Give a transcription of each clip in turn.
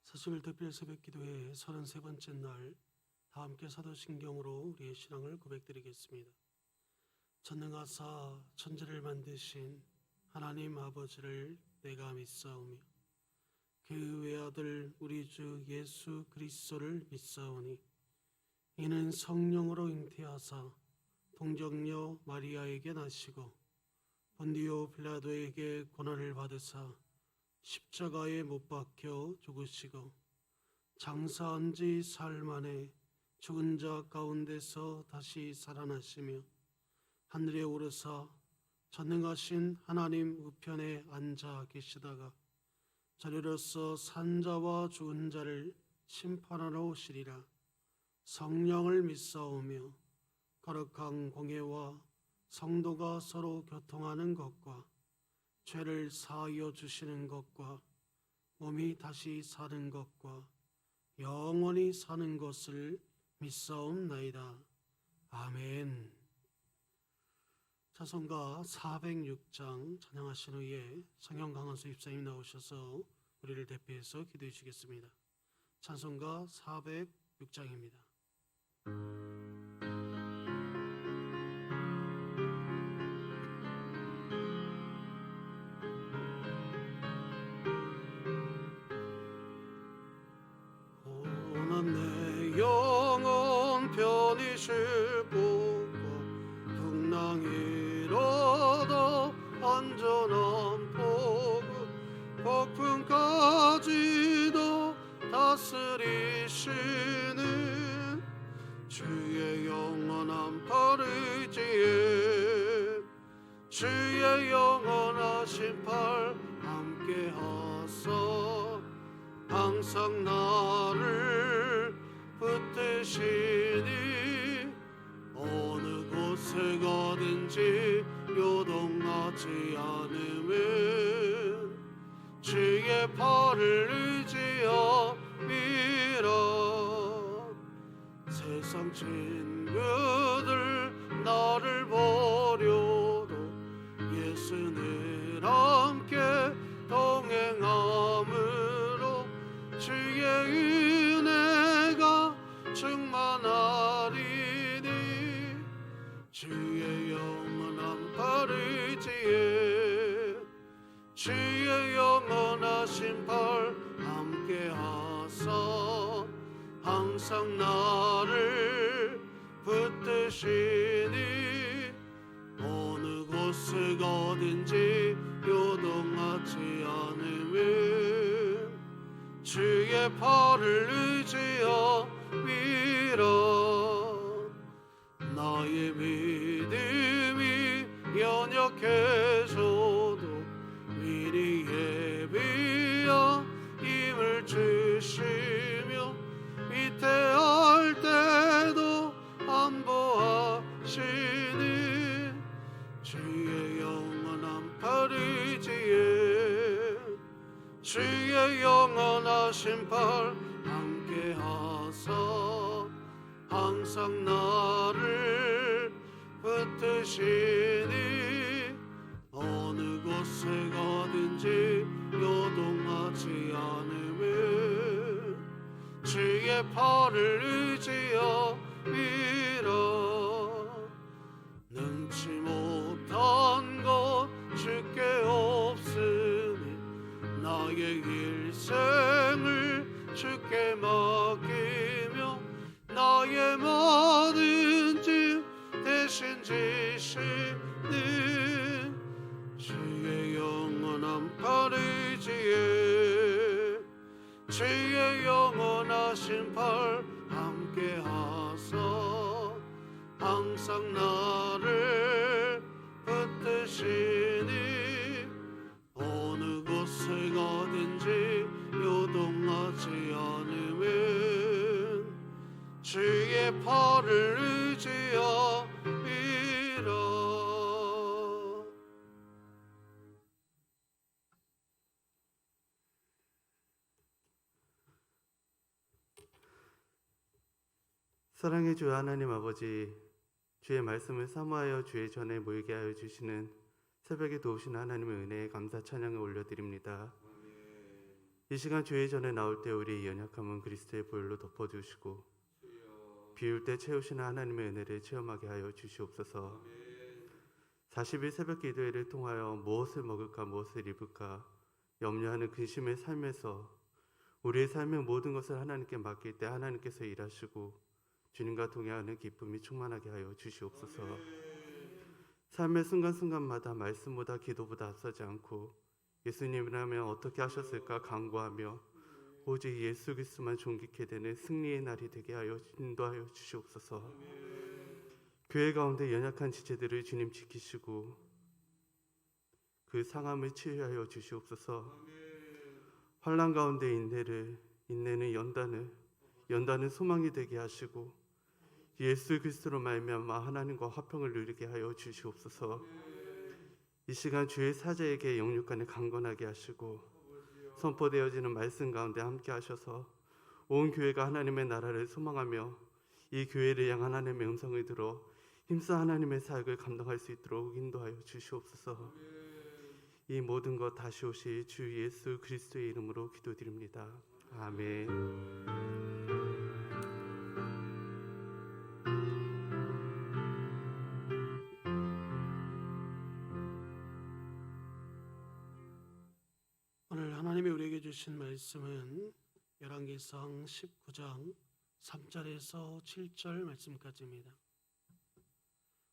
사십일 특별 새벽 기도회 33번째 날, 다 함께 사도신경으로 우리의 신앙을 고백드리겠습니다. 전능하사 천지를 만드신 하나님 아버지를 내가 믿사오며 그 외아들 우리 주 예수 그리스도를 믿사오니 이는 성령으로 잉태하사 동정녀 마리아에게 나시고 본디오 빌라도에게 고난을 받으사 십자가에 못 박혀 죽으시고 장사한 지 사흘 만에 죽은 자 가운데서 다시 살아나시며 하늘에 오르사 전능하신 하나님 우편에 앉아 계시다가 저리로서 산자와 죽은 자를 심판하러 오시리라. 성령을 믿사오며 거룩한 공예와 성도가 서로 교통하는 것과 죄를 사하여 주시는 것과 몸이 다시 사는 것과 영원히 사는 것을 믿사옵나이다. 아멘. 찬송가 406장 찬양하신 후에 성형 강한수 입사님 나오셔서 우리를 대표해서 기도해 주시겠습니다. 찬송가 406장입니다. 내 영혼 편히 쉴고 풍랑이로도 안전한 포구 폭풍까지도 다스리시는 주의 영원한 팔 의지에 주의 영원하신 팔 함께하사 항상 나를 붙드시니 어느 곳에 가든지 요동하지 않으면 주의 팔을 의지함이라. 세상 친구들 나를 버려도 예수 늘 함께 동행함으로 주의 은혜가 충만하리니 주의 영원한 팔 의지에 주의 영원하신 팔 함께하사 항상 나를 붙드시니 어느 곳에 가든지 요동하지 않으면 주의 팔을 의지함이라. 나의 믿음이 연약해져도 미리 예비한 힘을 주시며 위태할 때도 안보하시니 주의 영원한 팔 의지에 주의 영원하신 팔 함께하사 항상 나를 붙드시니 어느 곳에 가든지 요동하지 않으면 주의 팔을 의지함이라. 능치 못한 것 주께 없으니 나의 일생을 주께 맡기며 나의 모든 짐 대신 지시는 주의 영원한 팔 의지에 주의 영원하신 팔 함께하사 항상 나를 붙드시니 어느 곳에 가든지 요동하지 않으면 주의 팔을 의지함이라. 사랑의 주 하나님 아버지, 주의 말씀을 사모하여 주의 전에 모이게 하여 주시는 새벽에 도우신 하나님의 은혜에 감사 찬양을 올려드립니다. 이 시간 주의 전에 나올 때 우리의 연약함은 그리스도의 보혈로 덮어주시고 비울 때 채우시는 하나님의 은혜를 체험하게 하여 주시옵소서. 40일 새벽 기도회를 통하여 무엇을 먹을까 무엇을 입을까 염려하는 근심의 삶에서 우리의 삶의 모든 것을 하나님께 맡길 때 하나님께서 일하시고 주님과 동행하는 기쁨이 충만하게 하여 주시옵소서. 삶의 순간순간마다 말씀보다 기도보다 앞서지 않고 예수님이라면 어떻게 하셨을까 간구하며 오직 예수 그리스도만 존귀케 되는 승리의 날이 되게 하여 인도하여 주시옵소서. 교회 가운데 연약한 지체들을 주님 지키시고 그 상함을 치유하여 주시옵소서. 환난 가운데 인내는 연단은 소망이 되게 하시고 예수 그리스도로 말미암아 하나님과 화평을 누리게 하여 주시옵소서. 이 시간 주의 사자에게 영육간에 강건하게 하시고 선포되어지는 말씀 가운데 함께 하셔서 온 교회가 하나님의 나라를 소망하며 이 교회를 향한 하나님의 음성을 들어 힘써 하나님의 사역을 감당할 수 있도록 인도하여 주시옵소서. 이 모든 것 다시 오실 주 예수 그리스도의 이름으로 기도드립니다. 아멘. 오늘 하나님이 우리에게 주신 말씀은 열왕기상 19장 3절에서 7절 말씀까지입니다.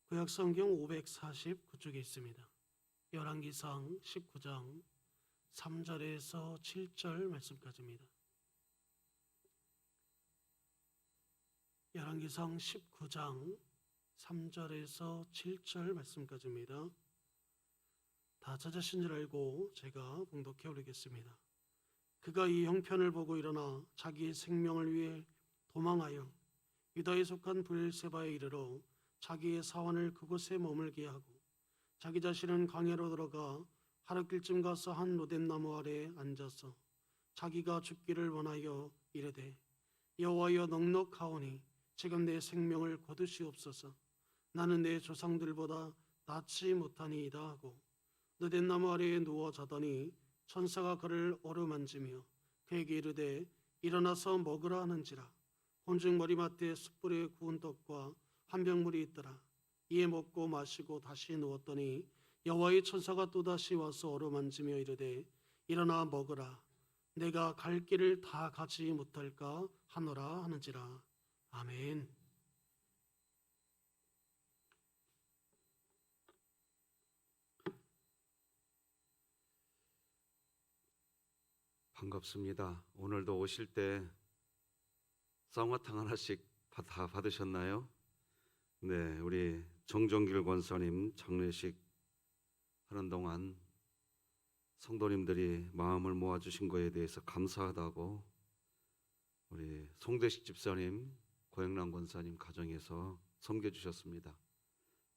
구약성경 549쪽에 있습니다. 열왕기상 19장 3절에서 7절 말씀까지입니다. 열왕기상 19장 3절에서 7절 말씀까지입니다. 다 찾으신 줄 알고 제가 봉독해 올리겠습니다. 그가 이 형편을 보고 일어나 자기의 생명을 위해 도망하여 유다에 속한 브엘세바에 이르러 자기의 사원을 그곳에 머물게 하고 자기 자신은 광야로 들어가 하룻길쯤 가서 한 로뎀나무 아래에 앉아서 자기가 죽기를 원하여 이르되 여호와여 넉넉하오니 지금 내 생명을 거두시옵소서. 나는 내 조상들보다 낫지 못하니이다 하고 로뎀나무 아래에 누워 자더니 천사가 그를 어루만지며 그에게 이르되 일어나서 먹으라 하는지라. 본즉 머리맡에 숯불에 구운 떡과 한 병물이 있더라. 이에 먹고 마시고 다시 누웠더니 여호와의 천사가 또다시 와서 어루만지며 이르되 일어나 먹으라. 내가 갈 길을 다 가지 못할까 하노라 하는지라. 아멘. 반갑습니다. 오늘도 오실 때 쌍화탕 하나씩 다 받으셨나요? 네, 우리 정종길 권사님 장례식 하는 동안 성도님들이 마음을 모아주신 거에 대해서 감사하다고 우리 송대식 집사님, 고영란 권사님 가정에서 섬겨주셨습니다.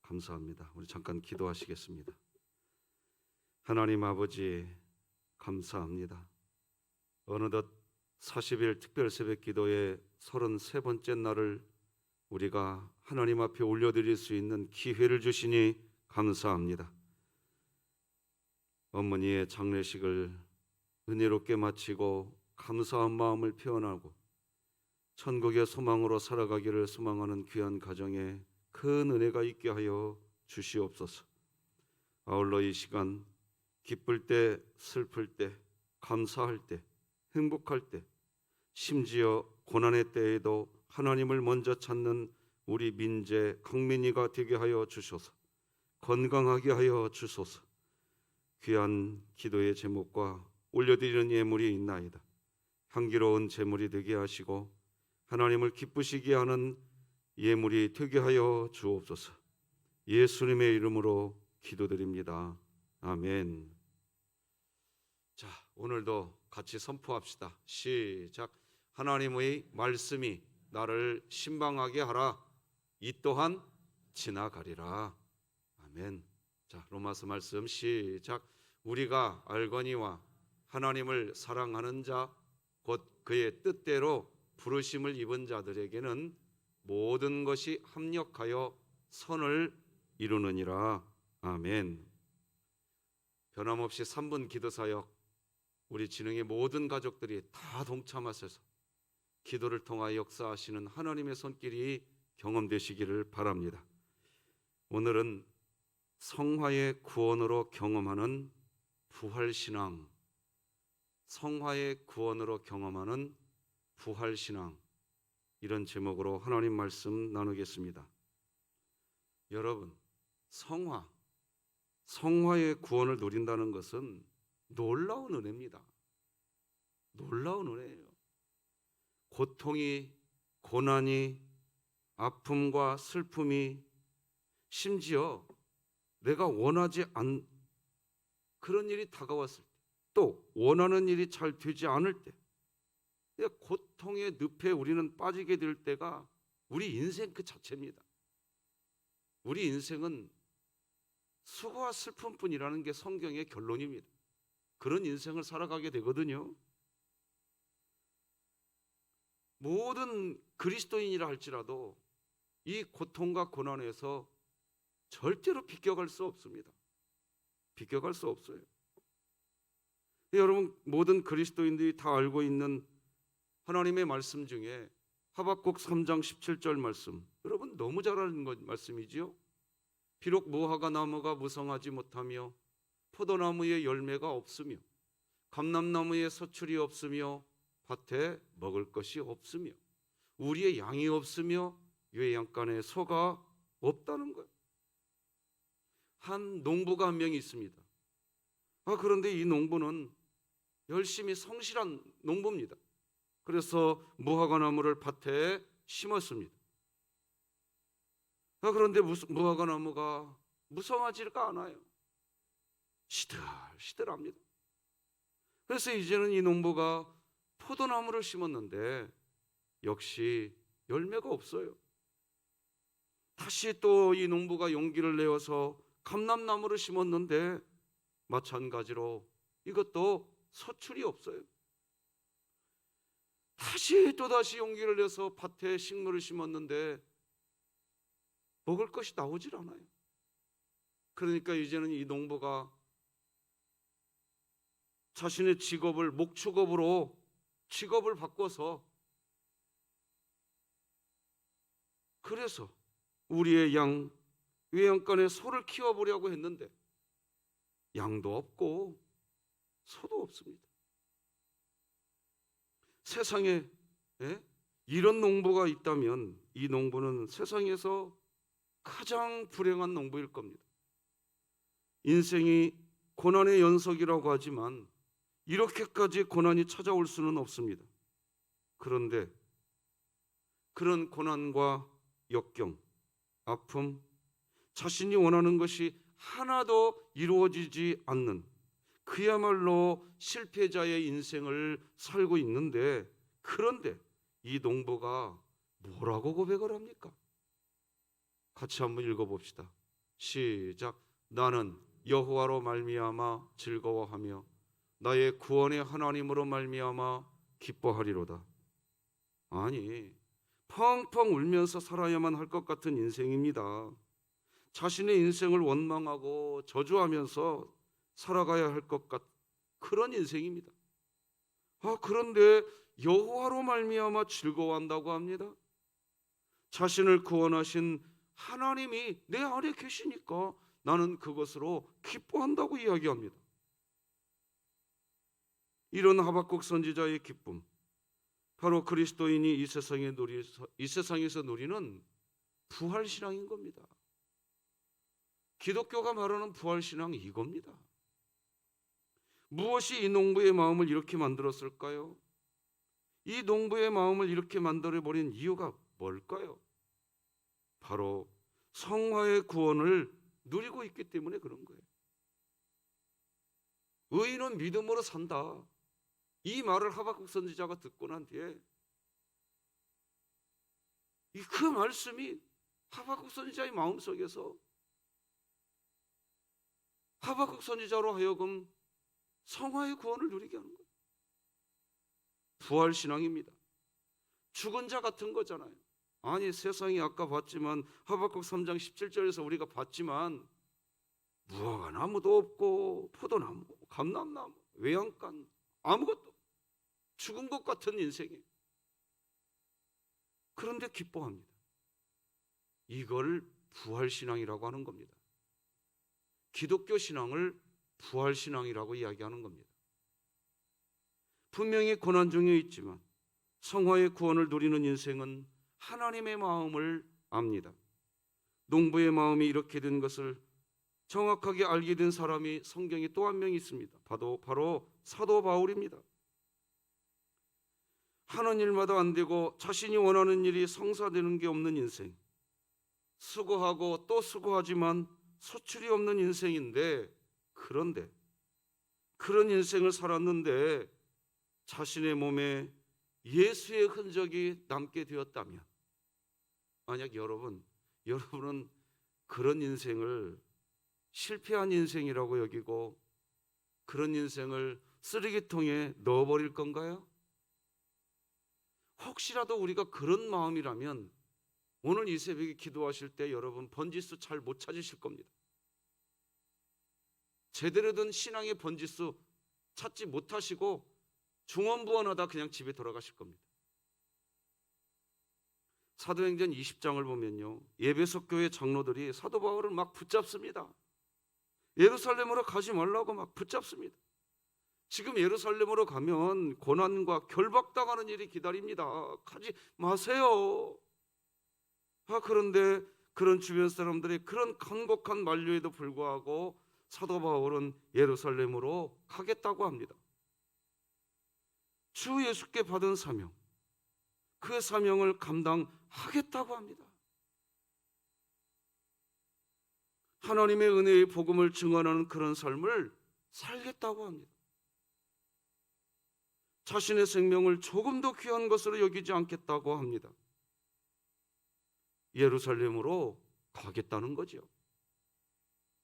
감사합니다. 우리 잠깐 기도하시겠습니다. 하나님 아버지 감사합니다. 어느덧 40일 특별 새벽 기도의 33번째 날을 우리가 하나님 앞에 올려드릴 수 있는 기회를 주시니 감사합니다. 어머니의 장례식을 은혜롭게 마치고 감사한 마음을 표현하고 천국의 소망으로 살아가기를 소망하는 귀한 가정에 큰 은혜가 있게 하여 주시옵소서. 아울러 이 시간 기쁠 때, 슬플 때, 감사할 때, 행복할 때, 심지어 고난의 때에도 하나님을 먼저 찾는 우리 민재 강민이가 되게 하여 주소서. 건강하게 하여 주소서. 귀한 기도의 제목과 올려드리는 예물이 있나이다. 향기로운 제물이 되게 하시고 하나님을 기쁘시게 하는 예물이 되게 하여 주옵소서. 예수님의 이름으로 기도드립니다. 아멘. 자, 오늘도 같이 선포합시다. 시작. 하나님의 말씀이 나를 신방하게 하라. 이 또한 지나가리라. 아멘. 자, 로마서 말씀 시작. 우리가 알거니와 하나님을 사랑하는 자 곧 그의 뜻대로 부르심을 입은 자들에게는 모든 것이 합력하여 선을 이루느니라. 아멘. 변함없이 3분 기도사역 우리 진흥의 모든 가족들이 다 동참하셔서 기도를 통하여 역사하시는 하나님의 손길이 경험되시기를 바랍니다. 오늘은 성화의 구원으로 경험하는 부활신앙, 성화의 구원으로 경험하는 부활신앙, 이런 제목으로 하나님 말씀 나누겠습니다. 여러분, 성화의 구원을 누린다는 것은 놀라운 은혜입니다. 놀라운 은혜예요. 고통이, 고난이, 아픔과 슬픔이, 심지어 내가 원하지 않 그런 일이 다가왔을 때, 또 원하는 일이 잘 되지 않을 때, 고통의 늪에 우리는 빠지게 될 때가 우리 인생 그 자체입니다. 우리 인생은 수고와 슬픔뿐이라는 게 성경의 결론입니다. 그런 인생을 살아가게 되거든요. 모든 그리스도인이라 할지라도 이 고통과 고난에서 절대로 비껴갈 수 없습니다. 비껴갈 수 없어요. 여러분, 모든 그리스도인들이 다 알고 있는 하나님의 말씀 중에 하박국 3장 17절 말씀, 여러분 너무 잘 아는 말씀이지요. 비록 무화과 나무가 무성하지 못하며 포도나무에 열매가 없으며 감람나무에 서출이 없으며 밭에 먹을 것이 없으며 우리의 양이 없으며 외양간에 소가 없다는 거예요. 한 농부가 한 명이 있습니다. 그런데 이 농부는 열심히 성실한 농부입니다. 그래서 무화과 나무를 밭에 심었습니다. 그런데 무화과 나무가 무성하지가 않아요. 시들시들합니다. 그래서 이제는 이 농부가 포도나무를 심었는데 역시 열매가 없어요. 다시 또 이 농부가 용기를 내어서 감람나무를 심었는데 마찬가지로 이것도 소출이 없어요. 다시 또다시 용기를 내서 밭에 식물을 심었는데 먹을 것이 나오질 않아요. 그러니까 이제는 이 농부가 자신의 직업을 목축업으로 직업을 바꿔서 그래서 우리의 양 외양간에 소를 키워보려고 했는데 양도 없고 소도 없습니다. 세상에 이런 농부가 있다면 이 농부는 세상에서 가장 불행한 농부일 겁니다. 인생이 고난의 연속이라고 하지만 이렇게까지 고난이 찾아올 수는 없습니다. 그런데 그런 고난과 역경, 아픔, 자신이 원하는 것이 하나도 이루어지지 않는 그야말로 실패자의 인생을 살고 있는데, 그런데 이 농부가 뭐라고 고백을 합니까? 같이 한번 읽어봅시다. 시작. 나는 여호와로 말미암아 즐거워하며 나의 구원의 하나님으로 말미암아 기뻐하리로다. 아니, 펑펑 울면서 살아야만 할 것 같은 인생입니다. 자신의 인생을 원망하고 저주하면서 살아가야 할 것 같은 그런 인생입니다. 그런데 여호와로 말미암아 즐거워한다고 합니다. 자신을 구원하신 하나님이 내 안에 계시니까 나는 그것으로 기뻐한다고 이야기합니다. 이런 하박국 선지자의 기쁨, 바로 그리스도인이 이 세상에서 누리는 부활신앙인 겁니다. 기독교가 말하는 부활신앙이 이겁니다. 무엇이 이 농부의 마음을 이렇게 만들었을까요? 이 농부의 마음을 이렇게 만들어버린 이유가 뭘까요? 바로 성화의 구원을 누리고 있기 때문에 그런 거예요. 의인은 믿음으로 산다. 이 말을 하박국 선지자가 듣고 난 뒤에 그 말씀이 하박국 선지자의 마음속에서 하박국 선지자로 하여금 성화의 구원을 누리게 하는 거예요. 부활신앙입니다. 죽은 자 같은 거잖아요. 아니, 세상이 아까 봤지만 하박국 3장 17절에서 우리가 봤지만 무화과 나무도 없고 포도나무, 감람나무, 외양간 아무것도 죽은 것 같은 인생이에요. 그런데 기뻐합니다. 이걸 부활신앙이라고 하는 겁니다. 기독교 신앙을 부활신앙이라고 이야기하는 겁니다. 분명히 고난 중에 있지만 성화의 구원을 누리는 인생은 하나님의 마음을 압니다. 농부의 마음이 이렇게 된 것을 정확하게 알게 된 사람이 성경에 또 한 명 있습니다. 바로 사도 바울입니다. 하는 일마다 안 되고 자신이 원하는 일이 성사되는 게 없는 인생, 수고하고 또 수고하지만 소출이 없는 인생인데, 그런데 그런 인생을 살았는데 자신의 몸에 예수의 흔적이 남게 되었다면, 만약 여러분은 그런 인생을 실패한 인생이라고 여기고 그런 인생을 쓰레기통에 넣어버릴 건가요? 혹시라도 우리가 그런 마음이라면 오늘 이 새벽에 기도하실 때 여러분 번지수 잘 못 찾으실 겁니다. 제대로 된 신앙의 번지수 찾지 못하시고 중언부언하다 그냥 집에 돌아가실 겁니다. 사도행전 20장을 보면요, 에베소 교회 장로들이 사도 바울을 막 붙잡습니다. 예루살렘으로 가지 말라고 막 붙잡습니다. 지금 예루살렘으로 가면 고난과 결박당하는 일이 기다립니다. 가지 마세요. 그런데 그런 주변 사람들의 그런 간곡한 만류에도 불구하고 사도 바울은 예루살렘으로 가겠다고 합니다. 주 예수께 받은 사명, 그 사명을 감당하겠다고 합니다. 하나님의 은혜의 복음을 증언하는 그런 삶을 살겠다고 합니다. 자신의 생명을 조금 더 귀한 것으로 여기지 않겠다고 합니다. 예루살렘으로 가겠다는 거죠.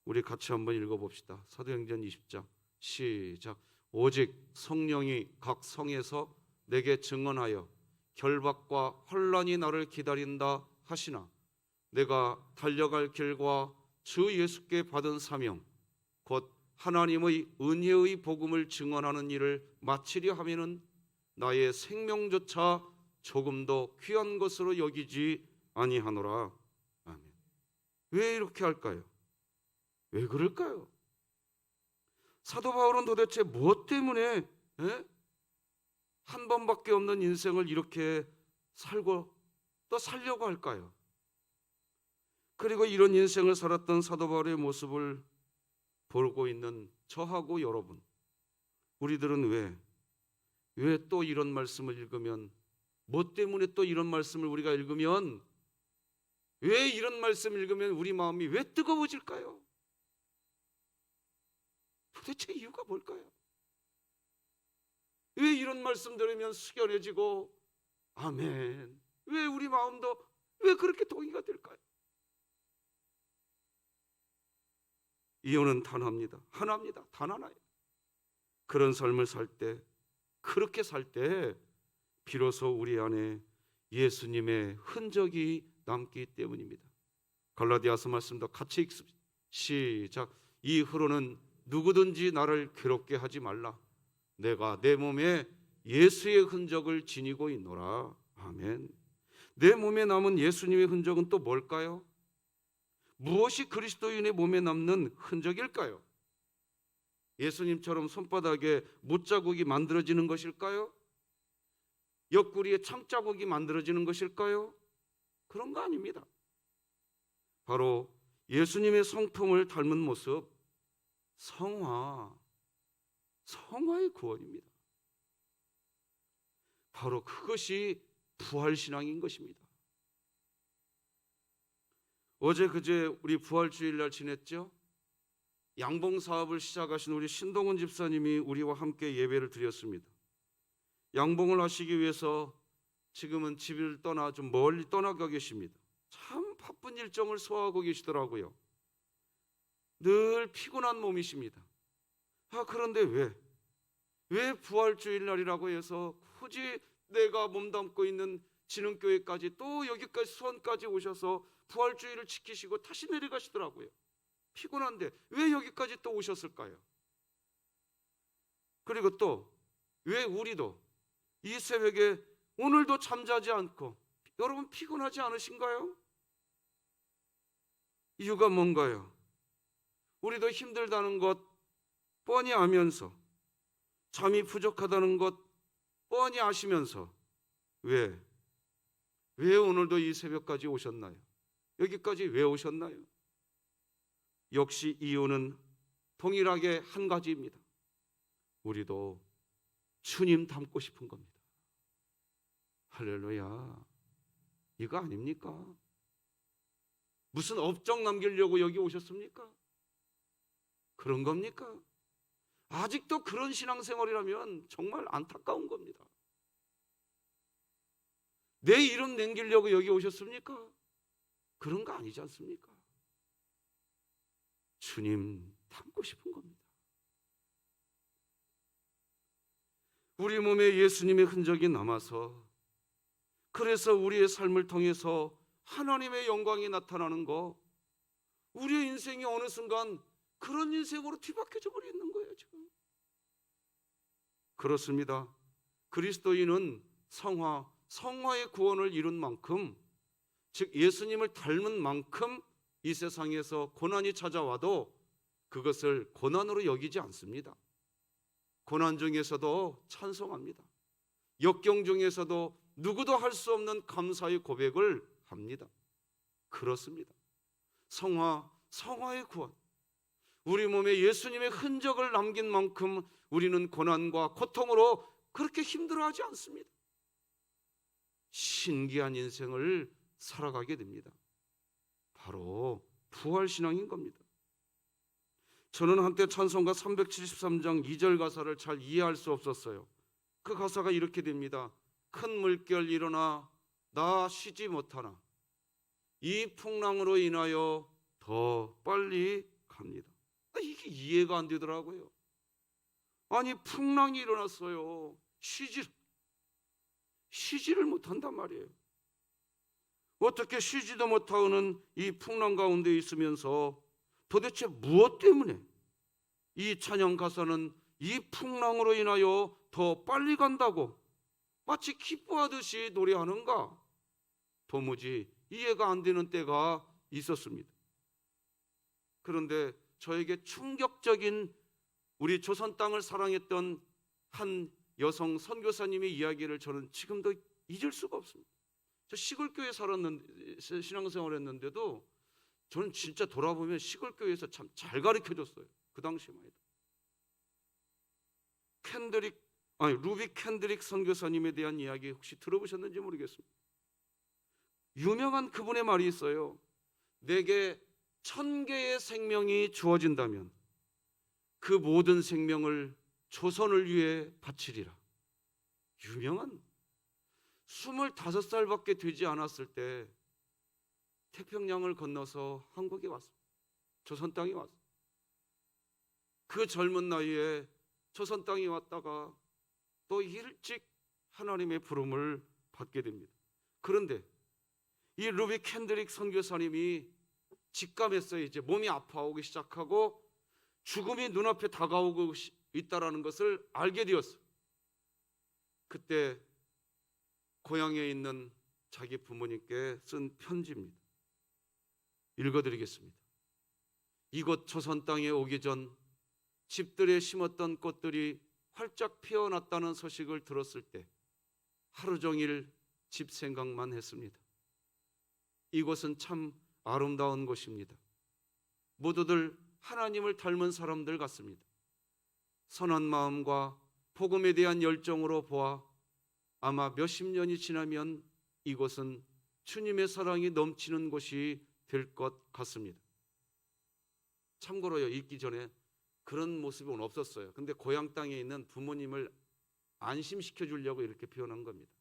우리 같이 한번 읽어봅시다. 사도행전 20장 시작. 오직 성령이 각 성에서 내게 증언하여 결박과 혼란이 나를 기다린다 하시나 내가 달려갈 길과 주 예수께 받은 사명 곧 하나님의 은혜의 복음을 증언하는 일을 마치려 하면은 나의 생명조차 조금 더 귀한 것으로 여기지 아니하노라. 아멘. 왜 이렇게 할까요? 왜 그럴까요? 사도 바울은 도대체 무엇 때문에 한 번밖에 없는 인생을 이렇게 살고 또 살려고 할까요? 그리고 이런 인생을 살았던 사도 바울의 모습을 보고 있는 저하고 여러분, 우리들은 왜 또 이런 말씀을 읽으면, 뭐 때문에 또 이런 말씀을 우리가 읽으면, 왜 이런 말씀을 읽으면 우리 마음이 왜 뜨거워질까요? 도대체 이유가 뭘까요? 왜 이런 말씀 들으면 숙연해지고 아멘, 왜 우리 마음도 왜 그렇게 동의가 될까요? 이유는 단합니다. 하나입니다. 단 하나예요. 그런 삶을 살 때, 그렇게 살 때 비로소 우리 안에 예수님의 흔적이 남기 때문입니다. 갈라디아서 말씀도 같이 읽습니다. 시작. 이후로는 누구든지 나를 괴롭게 하지 말라. 내가 내 몸에 예수의 흔적을 지니고 있노라. 아멘. 내 몸에 남은 예수님의 흔적은 또 뭘까요? 무엇이 그리스도인의 몸에 남는 흔적일까요? 예수님처럼 손바닥에 못자국이 만들어지는 것일까요? 옆구리에 창자국이 만들어지는 것일까요? 그런 거 아닙니다. 바로 예수님의 성품을 닮은 모습, 성화의 구원입니다. 바로 그것이 부활신앙인 것입니다. 어제 그제 우리 부활주일날 지냈죠? 양봉 사업을 시작하신 우리 신동훈 집사님이 우리와 함께 예배를 드렸습니다. 양봉을 하시기 위해서 지금은 집을 떠나 좀 멀리 떠나가 계십니다. 참 바쁜 일정을 소화하고 계시더라고요. 늘 피곤한 몸이십니다. 그런데 왜 부활주일날이라고 해서 굳이 내가 몸담고 있는 진흥교회까지 또 여기까지 수원까지 오셔서 부활주의를 지키시고 다시 내려가시더라고요. 피곤한데 왜 여기까지 또 오셨을까요? 그리고 또 왜 우리도 이 새벽에 오늘도 잠자지 않고, 여러분 피곤하지 않으신가요? 이유가 뭔가요? 우리도 힘들다는 것 뻔히 알면서, 잠이 부족하다는 것 뻔히 아시면서 왜 오늘도 이 새벽까지 오셨나요? 여기까지 왜 오셨나요? 역시 이유는 동일하게 한 가지입니다. 우리도 주님 닮고 싶은 겁니다. 할렐루야. 이거 아닙니까? 무슨 업적 남기려고 여기 오셨습니까? 그런 겁니까? 아직도 그런 신앙생활이라면 정말 안타까운 겁니다. 내 이름 남기려고 여기 오셨습니까? 그런 거 아니지 않습니까? 주님 닮고 싶은 겁니다. 우리 몸에 예수님의 흔적이 남아서, 그래서 우리의 삶을 통해서 하나님의 영광이 나타나는 거, 우리의 인생이 어느 순간 그런 인생으로 뒤바뀌어져 버리는 거예요, 지금. 그렇습니다. 그리스도인은 성화의 구원을 이룬 만큼, 즉 예수님을 닮은 만큼 이 세상에서 고난이 찾아와도 그것을 고난으로 여기지 않습니다. 고난 중에서도 찬송합니다. 역경 중에서도 누구도 할 수 없는 감사의 고백을 합니다. 그렇습니다. 성화의 구원. 우리 몸에 예수님의 흔적을 남긴 만큼 우리는 고난과 고통으로 그렇게 힘들어하지 않습니다. 신기한 인생을 살아가게 됩니다. 바로 부활신앙인 겁니다. 저는 한때 찬송가 373장 2절 가사를 잘 이해할 수 없었어요. 그 가사가 이렇게 됩니다. 큰 물결 일어나 나 쉬지 못하나 이 풍랑으로 인하여 더 빨리 갑니다. 이게 이해가 안 되더라고요. 아니 풍랑이 일어났어요. 쉬지를 못한단 말이에요. 어떻게 쉬지도 못하는 이 풍랑 가운데 있으면서 도대체 무엇 때문에 이 찬양 가사는 이 풍랑으로 인하여 더 빨리 간다고 마치 기뻐하듯이 노래하는가? 도무지 이해가 안 되는 때가 있었습니다. 그런데 저에게 충격적인, 우리 조선 땅을 사랑했던 한 여성 선교사님의 이야기를 저는 지금도 잊을 수가 없습니다. 저 시골교회 신앙생활 했는데도 저는 진짜 돌아보면 시골교회에서 참 잘 가르쳐줬어요. 그 당시만 해도. 루비 캔드릭 선교사님에 대한 이야기 혹시 들어보셨는지 모르겠습니다. 유명한 그분의 말이 있어요. 내게 1000개의 생명이 주어진다면 그 모든 생명을 조선을 위해 바치리라. 유명한, 25살밖에 되지 않았을 때 태평양을 건너서 한국에 왔습니다. 조선 땅에 왔습니다. 그 젊은 나이에 조선 땅에 왔다가 또 일찍 하나님의 부름을 받게 됩니다. 그런데 이 루비 캔드릭 선교사님이 직감했어요. 이제 몸이 아파오기 시작하고 죽음이 눈앞에 다가오고 있다라는 것을 알게 되었어요. 그때 고향에 있는 자기 부모님께 쓴 편지입니다. 읽어드리겠습니다. 이곳 조선 땅에 오기 전 집들에 심었던 꽃들이 활짝 피어났다는 소식을 들었을 때 하루 종일 집 생각만 했습니다. 이곳은 참 아름다운 곳입니다. 모두들 하나님을 닮은 사람들 같습니다. 선한 마음과 복음에 대한 열정으로 보아 아마 몇십 년이 지나면 이곳은 주님의 사랑이 넘치는 곳이 될 것 같습니다. 참고로요, 읽기 전에 그런 모습은 없었어요. 근데 고향 땅에 있는 부모님을 안심시켜 주려고 이렇게 표현한 겁니다.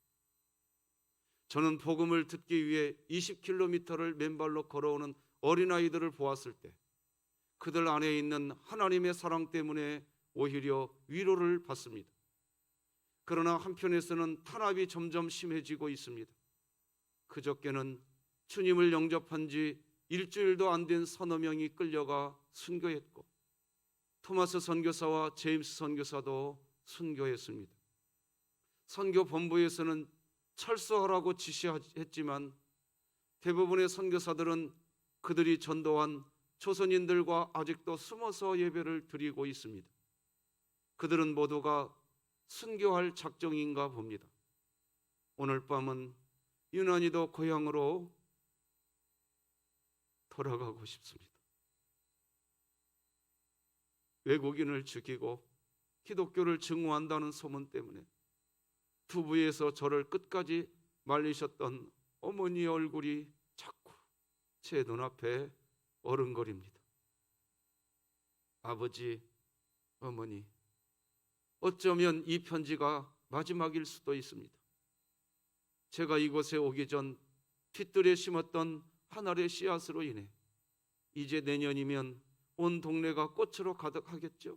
저는 복음을 듣기 위해 20km를 맨발로 걸어오는 어린아이들을 보았을 때 그들 안에 있는 하나님의 사랑 때문에 오히려 위로를 받습니다. 그러나 한편에서는 탄압이 점점 심해지고 있습니다. 그저께는 주님을 영접한 지 일주일도 안 된 서너 명이 끌려가 순교했고 토마스 선교사와 제임스 선교사도 순교했습니다. 선교 본부에서는 철수하라고 지시했지만 대부분의 선교사들은 그들이 전도한 조선인들과 아직도 숨어서 예배를 드리고 있습니다. 그들은 모두가 순교할 작정인가 봅니다. 오늘 밤은 유난히도 고향으로 돌아가고 싶습니다. 외국인을 죽이고 기독교를 증오한다는 소문 때문에 두부에서 저를 끝까지 말리셨던 어머니의 얼굴이 자꾸 제 눈앞에 어른거립니다. 아버지, 어머니, 어쩌면 이 편지가 마지막일 수도 있습니다. 제가 이곳에 오기 전 뒷뜰에 심었던 한 알의 씨앗으로 인해 이제 내년이면 온 동네가 꽃으로 가득하겠죠.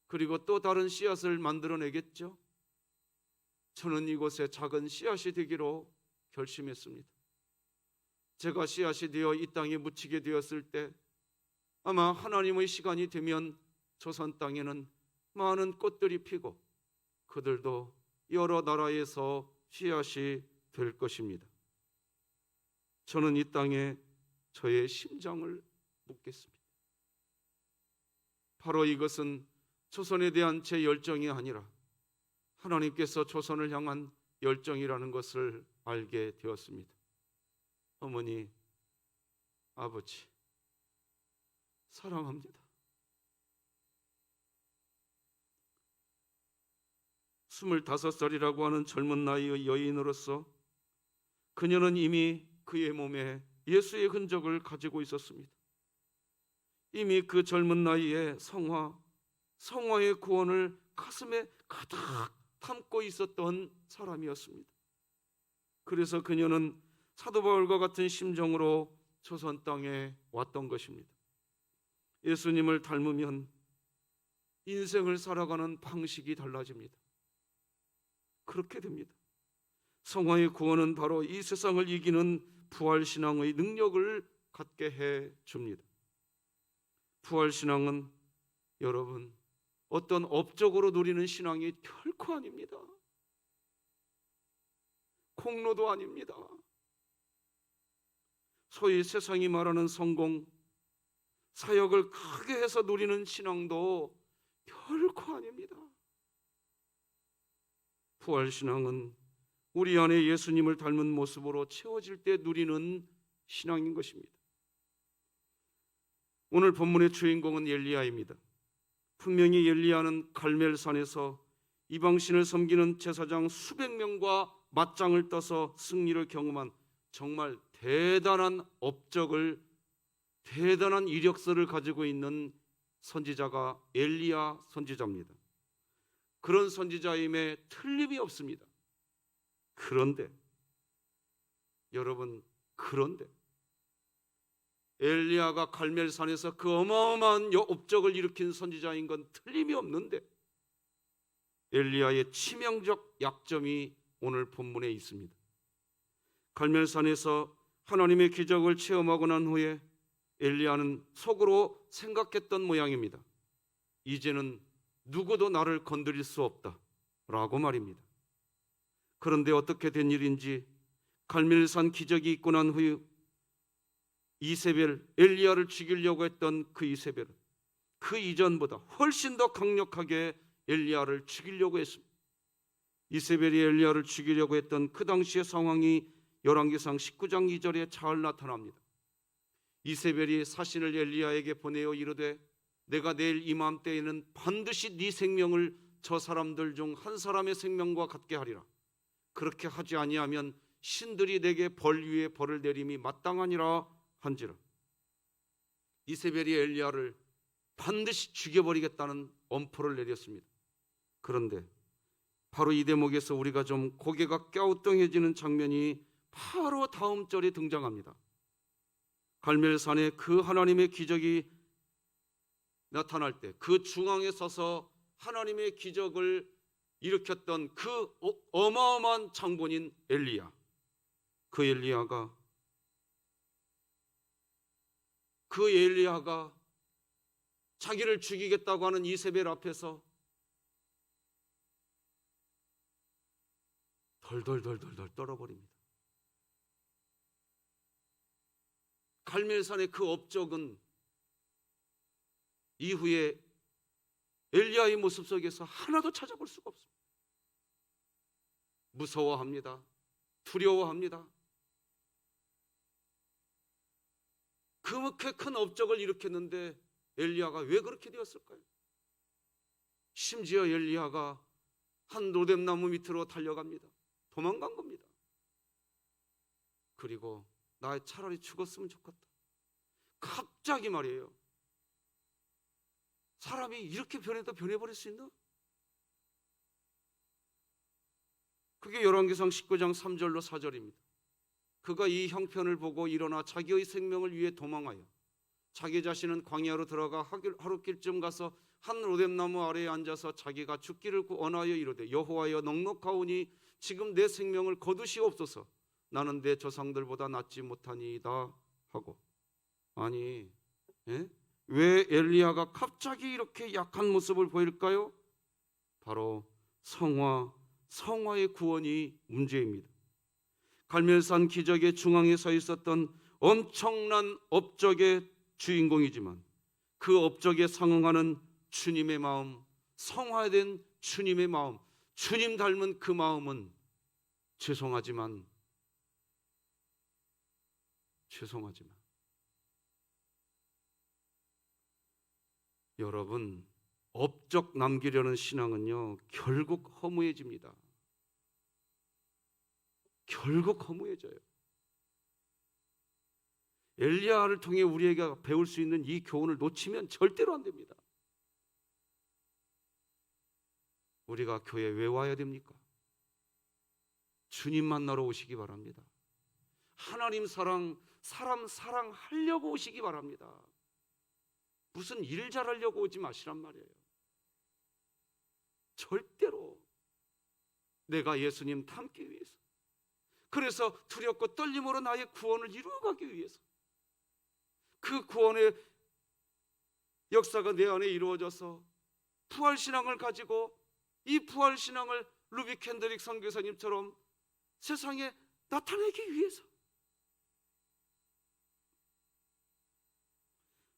그리고 또 다른 씨앗을 만들어내겠죠. 저는 이곳에 작은 씨앗이 되기로 결심했습니다. 제가 씨앗이 되어 이 땅에 묻히게 되었을 때 아마 하나님의 시간이 되면 조선 땅에는 많은 꽃들이 피고 그들도 여러 나라에서 씨앗이 될 것입니다. 저는 이 땅에 저의 심장을 묻겠습니다. 바로 이것은 조선에 대한 제 열정이 아니라 하나님께서 조선을 향한 열정이라는 것을 알게 되었습니다. 어머니, 아버지, 사랑합니다. 25살이라고 하는 젊은 나이의 여인으로서 그녀는 이미 그의 몸에 예수의 흔적을 가지고 있었습니다. 이미 그 젊은 나이에 성화의 구원을 가슴에 가득 담고 있었던 사람이었습니다. 그래서 그녀는 사도 바울과 같은 심정으로 조선 땅에 왔던 것입니다. 예수님을 닮으면 인생을 살아가는 방식이 달라집니다. 그렇게 됩니다. 성화의 구원은 바로 이 세상을 이기는 부활신앙의 능력을 갖게 해 줍니다. 부활신앙은 여러분 어떤 업적으로 누리는 신앙이 결코 아닙니다. 공로도 아닙니다. 소위 세상이 말하는 성공, 사역을 크게 해서 누리는 신앙도 결코 아닙니다. 부활신앙은 우리 안에 예수님을 닮은 모습으로 채워질 때 누리는 신앙인 것입니다. 오늘 본문의 주인공은 엘리야입니다. 분명히 엘리야는 갈멜산에서 이방신을 섬기는 제사장 수백 명과 맞짱을 떠서 승리를 경험한 정말 대단한 업적을, 대단한 이력서를 가지고 있는 선지자가 엘리야 선지자입니다. 그런 선지자임에 틀림이 없습니다. 그런데 여러분, 그런데 엘리야가 갈멜산에서 그 어마어마한 업적을 일으킨 선지자인 건 틀림이 없는데 엘리야의 치명적 약점이 오늘 본문에 있습니다. 갈멜산에서 하나님의 기적을 체험하고 난 후에 엘리야는 속으로 생각했던 모양입니다. 이제는 누구도 나를 건드릴 수 없다 라고 말입니다. 그런데 어떻게 된 일인지 갈멜산 기적이 있고 난 후에 이세벨, 엘리야를 죽이려고 했던 그 이세벨은 그 이전보다 훨씬 더 강력하게 엘리야를 죽이려고 했습니다. 이세벨이 엘리야를 죽이려고 했던 그 당시의 상황이 열왕기상 19장 2절에 잘 나타납니다. 이세벨이 사신을 엘리야에게 보내어 이르되 내가 내일 이맘때에는 반드시 네 생명을 저 사람들 중 한 사람의 생명과 같게 하리라. 그렇게 하지 아니하면 신들이 내게 벌 위에 벌을 내림이 마땅하니라 한지라. 이세벨이 엘리야를 반드시 죽여버리겠다는 엄포를 내렸습니다. 그런데 바로 이 대목에서 우리가 좀 고개가 갸우뚱해지는 장면이 바로 다음 절에 등장합니다. 갈멜산에 그 하나님의 기적이 나타날 때 그 중앙에 서서 하나님의 기적을 일으켰던 그 어마어마한 장본인 엘리야, 그 엘리야가 자기를 죽이겠다고 하는 이세벨 앞에서 덜덜덜덜 떨어버립니다. 갈멜산의 그 업적은 이후에 엘리야의 모습 속에서 하나도 찾아볼 수가 없습니다. 무서워합니다. 두려워합니다. 그렇게 큰 업적을 일으켰는데 엘리야가 왜 그렇게 되었을까요? 심지어 엘리야가 한 로뎀나무 밑으로 달려갑니다. 도망간 겁니다. 그리고 나 차라리 죽었으면 좋겠다. 갑자기 말이에요. 사람이 이렇게 변해도 변해버릴 수 있나? 그게 열왕기상 19장 3절로 4절입니다. 그가 이 형편을 보고 일어나 자기의 생명을 위해 도망하여 자기 자신은 광야로 들어가 하룻길쯤 가서 한 로뎀나무 아래에 앉아서 자기가 죽기를 원하여 이르되 여호와여 넉넉하오니 지금 내 생명을 거두시옵소서. 나는 내 조상들보다 낫지 못하니이다 하고. 아니, 왜 엘리야가 갑자기 이렇게 약한 모습을 보일까요? 바로 성화의 구원이 문제입니다. 갈멜산 기적의 중앙에 서 있었던 엄청난 업적의 주인공이지만 그 업적에 상응하는 주님의 마음, 성화된 주님의 마음, 주님 닮은 그 마음은 죄송하지만 여러분, 업적 남기려는 신앙은요 결국 허무해집니다. 결국 허무해져요. 엘리야를 통해 우리에게 배울 수 있는 이 교훈을 놓치면 절대로 안 됩니다. 우리가 교회에 왜 와야 됩니까? 주님 만나러 오시기 바랍니다. 하나님 사랑, 사람 사랑하려고 오시기 바랍니다. 무슨 일 잘하려고 오지 마시란 말이에요. 절대로 내가 예수님 닮기 위해서, 그래서 두렵고 떨림으로 나의 구원을 이루어가기 위해서, 그 구원의 역사가 내 안에 이루어져서 부활신앙을 가지고 이 부활신앙을 루비 캔드릭 선교사님처럼 세상에 나타내기 위해서.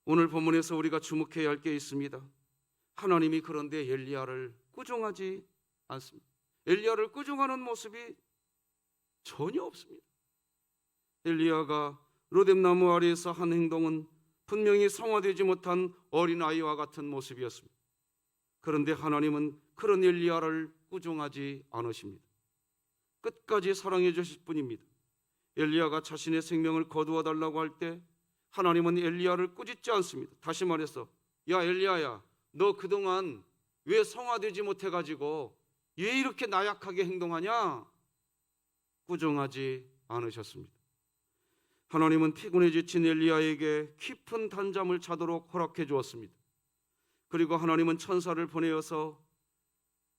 오늘 본문에서 우리가 주목해야 할 게 있습니다. 하나님이 그런데 엘리야를 꾸중하지 않습니다. 엘리야를 꾸중하는 모습이 전혀 없습니다. 엘리야가 로뎀나무 아래에서 한 행동은 분명히 성화되지 못한 어린아이와 같은 모습이었습니다. 그런데 하나님은 그런 엘리야를 꾸중하지 않으십니다. 끝까지 사랑해 주실 분입니다. 엘리야가 자신의 생명을 거두어 달라고 할 때 하나님은 엘리야를 꾸짖지 않습니다. 다시 말해서, 야 엘리야야, 너 그동안 왜 성화되지 못해가지고 왜 이렇게 나약하게 행동하냐? 꾸중하지 않으셨습니다. 하나님은 피곤에 지친 엘리야에게 깊은 단잠을 자도록 허락해 주었습니다. 그리고 하나님은 천사를 보내어서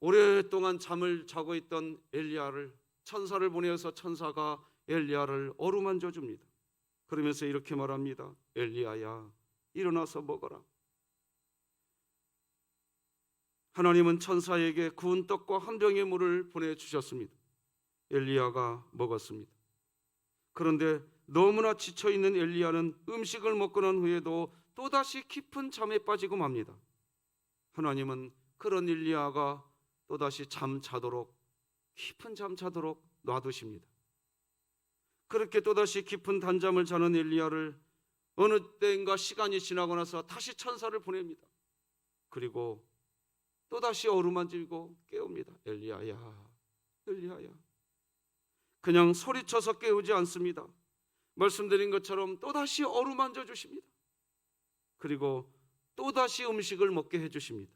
오랫동안 잠을 자고 있던 엘리야를, 천사를 보내어서 천사가 엘리야를 어루만져 줍니다. 그러면서 이렇게 말합니다. 엘리야야, 일어나서 먹어라. 하나님은 천사에게 구운 떡과 한 병의 물을 보내주셨습니다. 엘리야가 먹었습니다. 그런데 너무나 지쳐있는 엘리야는 음식을 먹고 난 후에도 또다시 깊은 잠에 빠지고 맙니다. 하나님은 그런 엘리야가 또다시 잠자도록, 깊은 잠자도록 놔두십니다. 그렇게 또다시 깊은 단잠을 자는 엘리야를 어느 때인가 시간이 지나고 나서 다시 천사를 보냅니다. 그리고 또다시 어루만지고 깨웁니다. 엘리야야, 엘리야야. 그냥 소리쳐서 깨우지 않습니다. 말씀드린 것처럼 또다시 어루만져 주십니다. 그리고 또다시 음식을 먹게 해주십니다.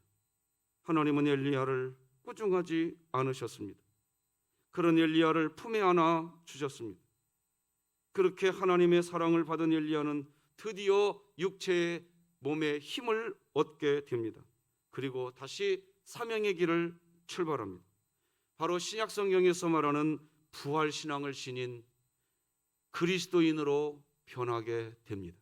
하나님은 엘리야를 꾸중하지 않으셨습니다. 그런 엘리야를 품에 안아 주셨습니다. 그렇게 하나님의 사랑을 받은 엘리야는 드디어 육체의 몸에 힘을 얻게 됩니다. 그리고 다시 사명의 길을 출발합니다. 바로 신약 성경에서 말하는 부활 신앙을 지닌 그리스도인으로 변하게 됩니다.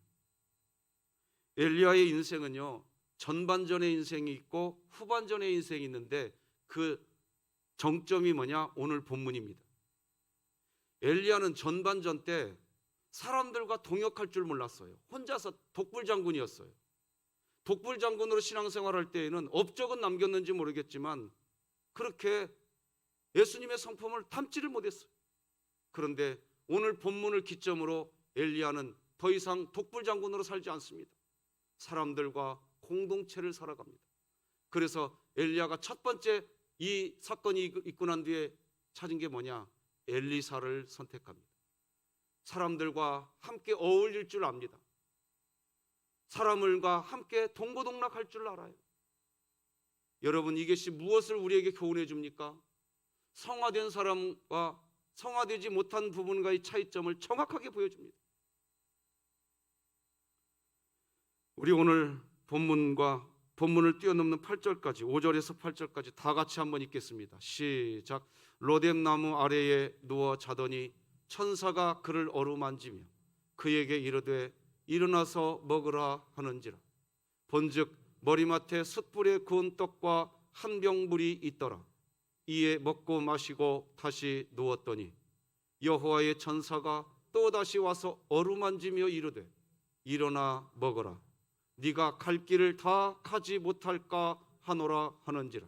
엘리야의 인생은요, 전반전의 인생이 있고 후반전의 인생이 있는데 그 정점이 뭐냐? 오늘 본문입니다. 엘리야는 전반전 때 사람들과 동역할 줄 몰랐어요. 혼자서 독불장군이었어요. 독불장군으로 신앙생활할 때에는 업적은 남겼는지 모르겠지만 그렇게 예수님의 성품을 담지를 못했어요. 그런데 오늘 본문을 기점으로 엘리야는 더 이상 독불장군으로 살지 않습니다. 사람들과 공동체를 살아갑니다. 그래서 엘리야가 첫 번째 이 사건이 있고 난 뒤에 찾은 게 뭐냐? 엘리사를 선택합니다. 사람들과 함께 어울릴 줄 압니다. 사람들과 함께 동고동락할 줄 알아요. 여러분, 이것이 무엇을 우리에게 교훈해 줍니까? 성화된 사람과 성화되지 못한 부분과의 차이점을 정확하게 보여줍니다. 우리 오늘 본문을 뛰어넘는 8절까지 5절에서 8절까지 다 같이 한번 읽겠습니다. 시작. 로뎀나무 아래에 누워 자더니 천사가 그를 어루만지며 그에게 이르되 일어나서 먹으라 하는지라. 본즉 머리맡에 숯불에 구운 떡과 한 병 물이 있더라. 이에 먹고 마시고 다시 누웠더니 여호와의 천사가 또다시 와서 어루만지며 이르되 일어나 먹어라. 네가 갈 길을 다 가지 못할까 하노라 하는지라.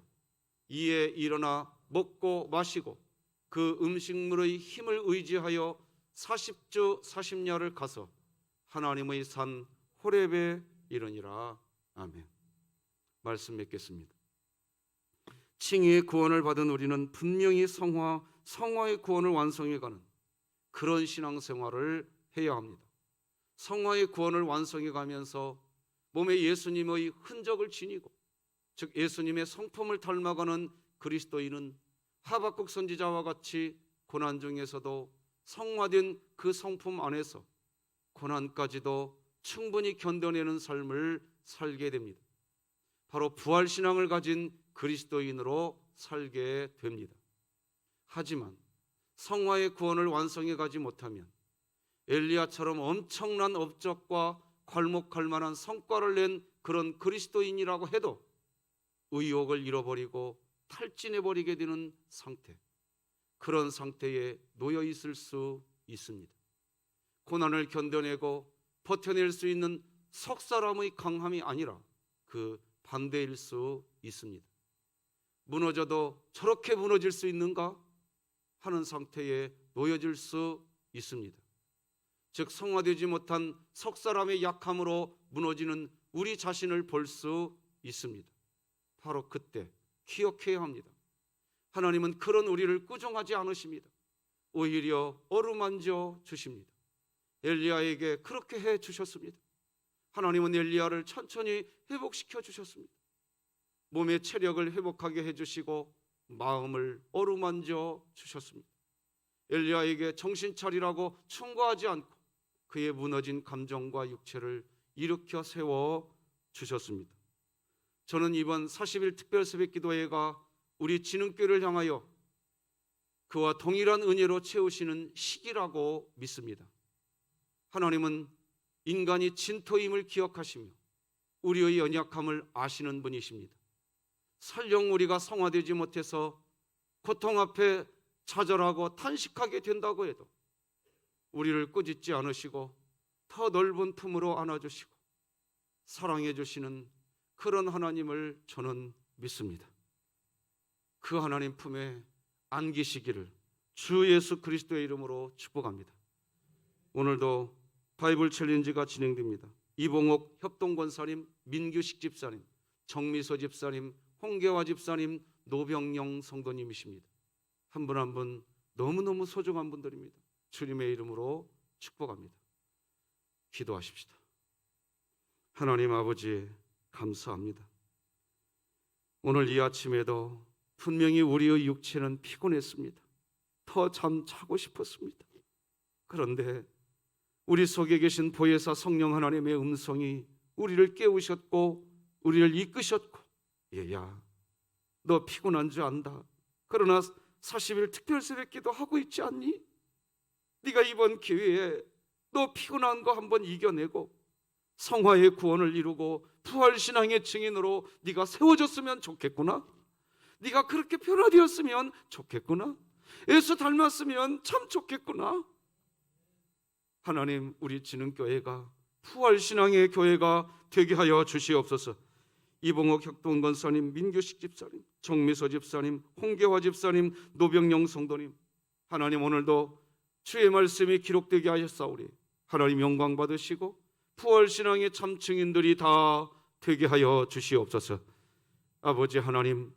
이에 일어나 먹고 마시고 그 음식물의 힘을 의지하여 40주 40야를 가서 하나님의 산 호렙에 이르니라. 아멘. 말씀 맺겠습니다. 칭의의 구원을 받은 우리는 분명히 성화의 구원을 완성해가는 그런 신앙생활을 해야 합니다. 성화의 구원을 완성해가면서 몸에 예수님의 흔적을 지니고, 즉 예수님의 성품을 닮아가는 그리스도인은 하박국 선지자와 같이 고난 중에서도 성화된 그 성품 안에서 고난까지도 충분히 견뎌내는 삶을 살게 됩니다. 바로 부활신앙을 가진 그리스도인으로 살게 됩니다. 하지만 성화의 구원을 완성해 가지 못하면 엘리야처럼 엄청난 업적과 괄목할 만한 성과를 낸 그런 그리스도인이라고 해도 의욕을 잃어버리고 탈진해버리게 되는 상태, 그런 상태에 놓여 있을 수 있습니다. 고난을 견뎌내고 버텨낼 수 있는 석 사람의 강함이 아니라 그 반대일 수 있습니다. 무너져도 저렇게 무너질 수 있는가 하는 상태에 놓여질 수 있습니다. 즉 성화되지 못한 석 사람의 약함으로 무너지는 우리 자신을 볼 수 있습니다. 바로 그때 기억해야 합니다. 하나님은 그런 우리를 꾸중하지 않으십니다. 오히려 어루만져 주십니다. 엘리야에게 그렇게 해 주셨습니다. 하나님은 엘리야를 천천히 회복시켜 주셨습니다. 몸의 체력을 회복하게 해주시고 마음을 어루만져 주셨습니다. 엘리야에게 정신 차리라고 충고하지 않고 그의 무너진 감정과 육체를 일으켜 세워 주셨습니다. 저는 이번 40일 특별 새벽기도회가 우리 진흥교를 향하여 그와 동일한 은혜로 채우시는 시기라고 믿습니다. 하나님은 인간이 진토임을 기억하시며 우리의 연약함을 아시는 분이십니다. 설령 우리가 성화되지 못해서 고통 앞에 좌절하고 탄식하게 된다고 해도 우리를 꾸짖지 않으시고 더 넓은 품으로 안아주시고 사랑해 주시는 그런 하나님을 저는 믿습니다. 그 하나님 품에 안기시기를 주 예수 그리스도의 이름으로 축복합니다. 오늘도 바이블 챌린지가 진행됩니다. 이봉옥 협동권사님, 민규식 집사님, 정미서 집사님, 홍계화 집사님, 노병영 성도님이십니다. 한 분 한 분 너무너무 소중한 분들입니다. 주님의 이름으로 축복합니다. 기도하십시다. 하나님 아버지 감사합니다. 오늘 이 아침에도 분명히 우리의 육체는 피곤했습니다. 더 잠 자고 싶었습니다. 그런데 우리 속에 계신 보혜사 성령 하나님의 음성이 우리를 깨우셨고 우리를 이끄셨고, 얘야 너 피곤한 줄 안다. 그러나 40일 특별 새벽기도 하고 있지 않니? 네가 이번 기회에 너 피곤한 거 한번 이겨내고 성화의 구원을 이루고 부활신앙의 증인으로 네가 세워졌으면 좋겠구나. 네가 그렇게 변화되었으면 좋겠구나. 예수 닮았으면 참 좋겠구나. 하나님, 우리 진흥교회가 부활신앙의 교회가 되게 하여 주시옵소서. 이봉옥 혁동 권사님, 민규식 집사님, 정미서 집사님, 홍계화 집사님, 노병영 성도님, 하나님 오늘도 주의 말씀이 기록되게 하셨사오니 하나님 영광 받으시고 부활신앙의 참 증인들이 다 되게 하여 주시옵소서. 아버지 하나님,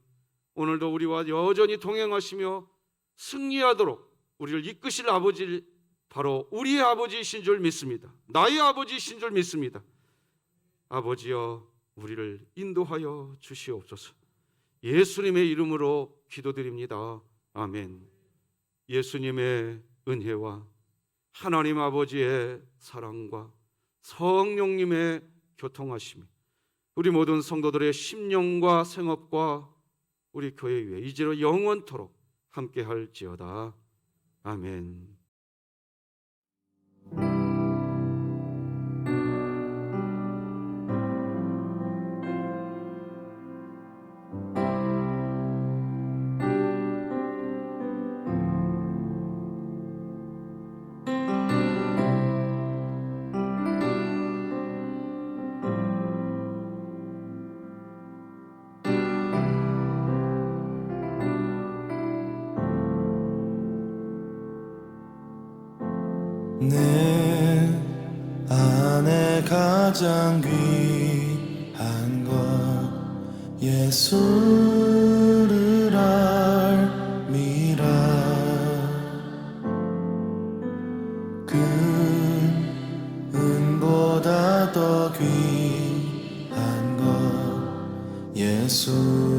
오늘도 우리와 여전히 동행하시며 승리하도록 우리를 이끄실 아버지, 바로 우리의 아버지이신 줄 믿습니다. 나의 아버지이신 줄 믿습니다. 아버지여, 우리를 인도하여 주시옵소서. 예수님의 이름으로 기도드립니다. 아멘. 예수님의 은혜와 하나님 아버지의 사랑과 성령님의 교통하심이 우리 모든 성도들의 심령과 생업과 우리 교회 위에 이제로 영원토록 함께할지어다. 아멘. 내 안에 가장 귀한 것 예수를 알미라. 그 은보다 더 귀한 것 예수